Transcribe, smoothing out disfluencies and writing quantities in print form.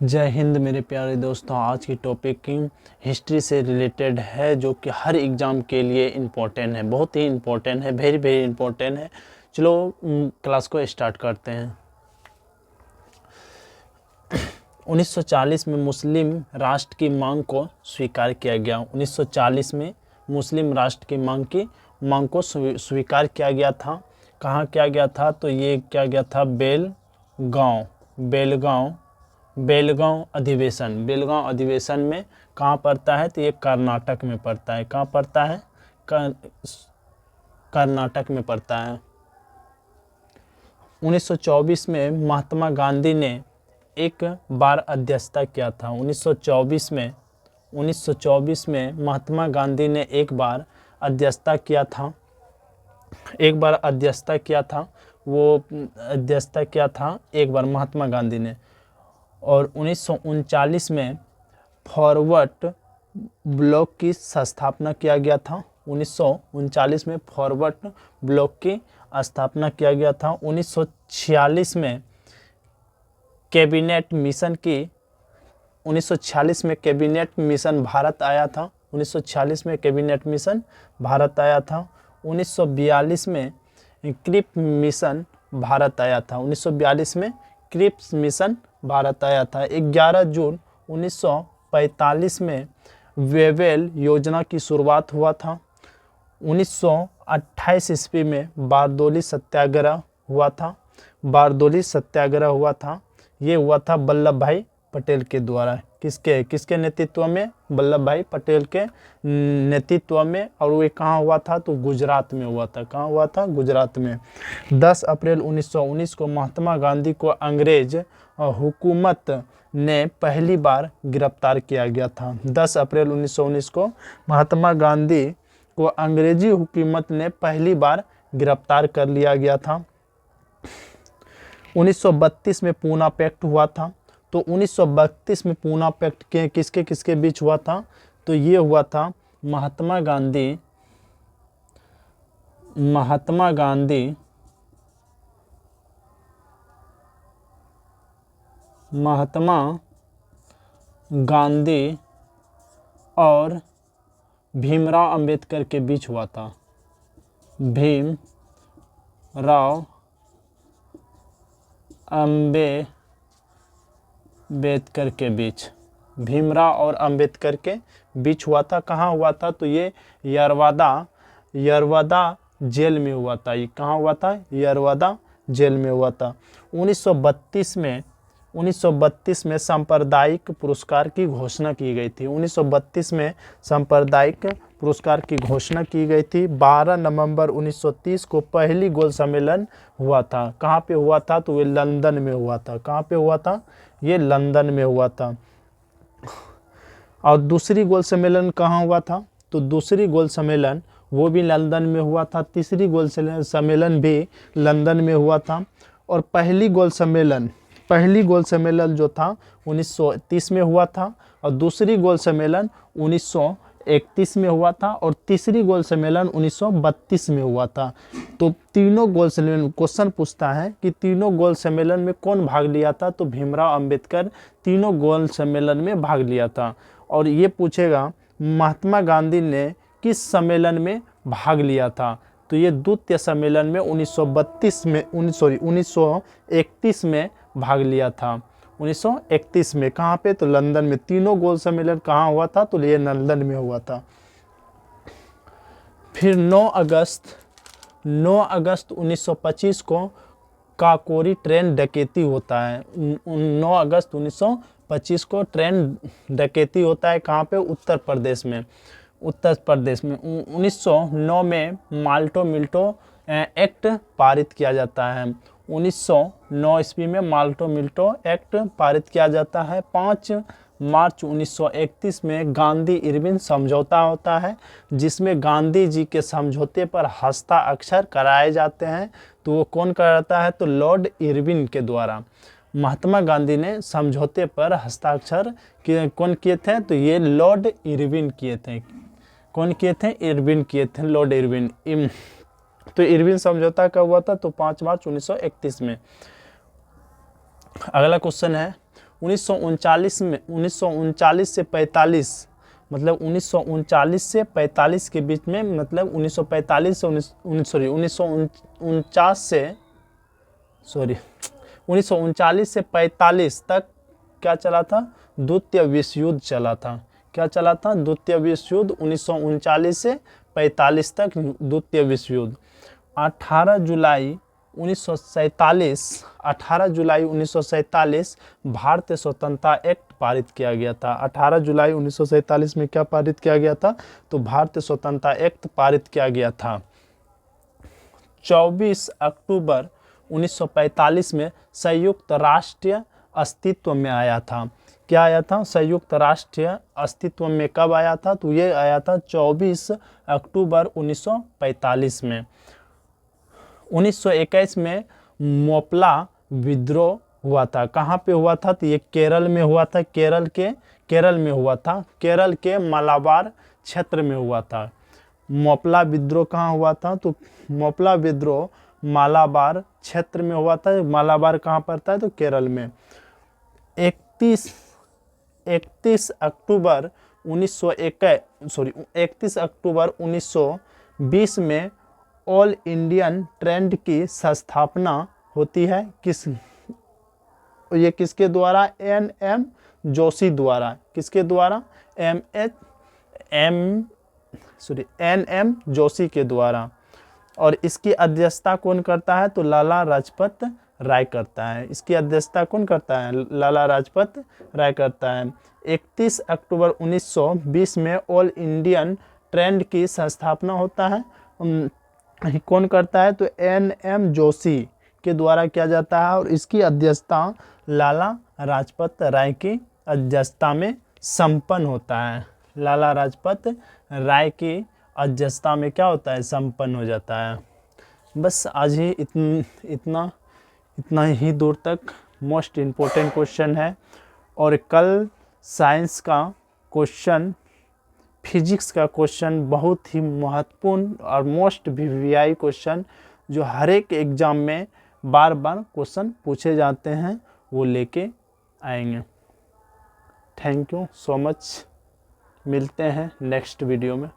जय हिंद मेरे प्यारे दोस्तों। आज की टॉपिक हिस्ट्री से रिलेटेड है, जो कि हर एग्ज़ाम के लिए इम्पोर्टेंट है, बहुत ही इम्पोर्टेंट है, वेरी वेरी इम्पोर्टेंट है। चलो क्लास को स्टार्ट करते हैं। 1940 में मुस्लिम राष्ट्र की मांग को स्वीकार किया गया। 1940 में मुस्लिम राष्ट्र की मांग को स्वीकार किया गया था। कहाँ किया गया था? तो ये किया गया था बेलगांव अधिवेशन में। कहाँ पड़ता है? तो ये कर्नाटक में पड़ता है। कहाँ पड़ता है? कर्नाटक में पड़ता है। 1924 में महात्मा गांधी ने एक बार अध्यक्षता किया था। 1924 में महात्मा गांधी ने एक बार अध्यक्षता किया था। एक बार महात्मा गांधी ने। और 1939 में फॉरवर्ड ब्लॉक की स्थापना किया गया था। 1939 में फॉरवर्ड ब्लॉक की स्थापना किया गया था। 1946 में कैबिनेट मिशन भारत आया था। 1946 में कैबिनेट मिशन भारत आया था। 1942 में क्रिप्स मिशन भारत आया था। 1942 में क्रिप्स मिशन भारत आया था। 11 जून 1945 में वेवेल योजना की शुरुआत हुआ था। 1928 ईस्वी में बारदोली सत्याग्रह हुआ था। ये हुआ था वल्लभ भाई पटेल के द्वारा। किसके नेतृत्व में? वल्लभ भाई पटेल के नेतृत्व में। और वो कहाँ हुआ था? तो गुजरात में हुआ था। कहाँ हुआ था? गुजरात में। 10 अप्रैल 1919 को महात्मा गांधी को अंग्रेज हुकूमत ने पहली बार गिरफ्तार किया गया था। 10 अप्रैल 1919 को महात्मा गांधी को अंग्रेजी हुकूमत ने पहली बार गिरफ्तार कर लिया गया था। 1932 में पूना पैक्ट हुआ था। तो 1932 में पूना पैक्ट के किसके बीच हुआ था? तो ये हुआ था महात्मा गांधी और भीमराव अंबेडकर के बीच हुआ था। भीमराव और अंबेडकर के बीच हुआ था। कहाँ हुआ था? तो ये यरवदा जेल में हुआ था। ये कहाँ हुआ था? यरवदा जेल में हुआ था। 1932 में सांप्रदायिक पुरस्कार की घोषणा की गई थी। 1932 में सांप्रदायिक पुरस्कार की घोषणा की गई थी। 12 नवंबर 1930 को पहली गोल सम्मेलन हुआ था। कहाँ पे हुआ था? तो ये लंदन में हुआ था। कहाँ पे हुआ था? ये लंदन में हुआ था। और दूसरी गोल सम्मेलन कहाँ हुआ था? तो दूसरी गोल सम्मेलन वो भी लंदन में हुआ था। तीसरी गोल सम्मेलन भी लंदन में हुआ था। और पहली गोल सम्मेलन जो था 1930 में हुआ था। और दूसरी गोल सम्मेलन 1931 में हुआ था। और तीसरी गोल सम्मेलन 1932 में हुआ था। तो तीनों गोल सम्मेलन, क्वेश्चन पूछता है कि तीनों गोल सम्मेलन में कौन भाग लिया था? तो भीमराव अंबेडकर तीनों गोल सम्मेलन में भाग लिया था। और ये पूछेगा महात्मा गांधी ने किस सम्मेलन में भाग लिया था? तो ये द्वितीय सम्मेलन में 1931 में भाग लिया था। 1931 में। कहाँ पे? तो लंदन में। तीनों गोल सम्मेलन कहाँ हुआ था? तो ये लंदन में हुआ था। फिर 9 अगस्त 1925 को काकोरी ट्रेन डकैती होता है। 9 अगस्त 1925 को ट्रेन डकैती होता है। कहाँ पे? उत्तर प्रदेश में। 1909 में माल्टो-मिल्टो एक्ट पारित किया जाता है। 1909 ईस्वी में माल्टो-मिल्टो एक्ट पारित किया जाता है। 5 मार्च 1931 में गांधी इरविन समझौता होता है, जिसमें गांधी जी के समझौते पर हस्ताक्षर कराए जाते हैं। तो वो कौन कराता है? तो लॉर्ड इरविन के द्वारा। महात्मा गांधी ने समझौते पर हस्ताक्षर कौन किए थे? तो ये लॉर्ड इरविन किए थे। कौन किए थे? इरविन किए थे, लॉर्ड इरविन। तो इरविन समझौता कब हुआ था? तो 5 मार्च 1931 में। अगला क्वेश्चन है 1939 में 1939 से 45 मतलब 1939 से 45 के बीच में, मतलब 1945 से 1939 से 45 तक क्या चला था? द्वितीय विश्व युद्ध चला था। क्या चला था? द्वितीय विश्व युद्ध 1939 से 45 तक द्वितीय विश्व युद्ध। 18 जुलाई 1947 भारतीय स्वतंत्रता एक्ट पारित किया गया था। 18 जुलाई 1947 में क्या पारित किया गया था? तो भारतीय स्वतंत्रता एक्ट पारित किया गया था। 24 अक्टूबर 1945 में संयुक्त राष्ट्र अस्तित्व में आया था। क्या आया था? संयुक्त राष्ट्र अस्तित्व में कब आया था? तो ये आया था 24 अक्टूबर 1945 में। 1921 में मोपला विद्रोह हुआ था। कहाँ पे हुआ था? तो ये केरल में हुआ था। केरल में हुआ था। केरल के मालाबार क्षेत्र में हुआ था। मोपला विद्रोह कहाँ हुआ था? तो मोपला विद्रोह मालाबार क्षेत्र में हुआ था। मालाबार कहाँ पड़ता है? तो केरल में। 31 अक्टूबर 1920 में ऑल इंडियन ट्रेंड की स्थापना होती है। ये किसके द्वारा? एन.एम. जोशी द्वारा। किसके द्वारा? एन.एम. जोशी के द्वारा। और इसकी अध्यक्षता कौन करता है? तो लाला लाजपत राय करता है। इसकी अध्यक्षता कौन करता है? लाला लाजपत राय करता है। 31 अक्टूबर 1920 में ऑल इंडियन ट्रेंड की स्थापना होता है। कौन करता है? तो एन.एम. जोशी के द्वारा किया जाता है। और इसकी अध्यक्षता लाला लाजपत राय की अध्यक्षता में संपन्न होता है। लाला लाजपत राय की अध्यक्षता में क्या होता है? संपन्न हो जाता है। बस आज ही इतना ही दूर तक मोस्ट इम्पोर्टेंट क्वेश्चन है। और कल साइंस का क्वेश्चन, फिजिक्स का क्वेश्चन, बहुत ही महत्वपूर्ण और मोस्ट वीवीआई क्वेश्चन जो हर एक एग्जाम में बार बार क्वेश्चन पूछे जाते हैं, वो लेके आएंगे। Thank you so much. मिलते हैं नेक्स्ट वीडियो में।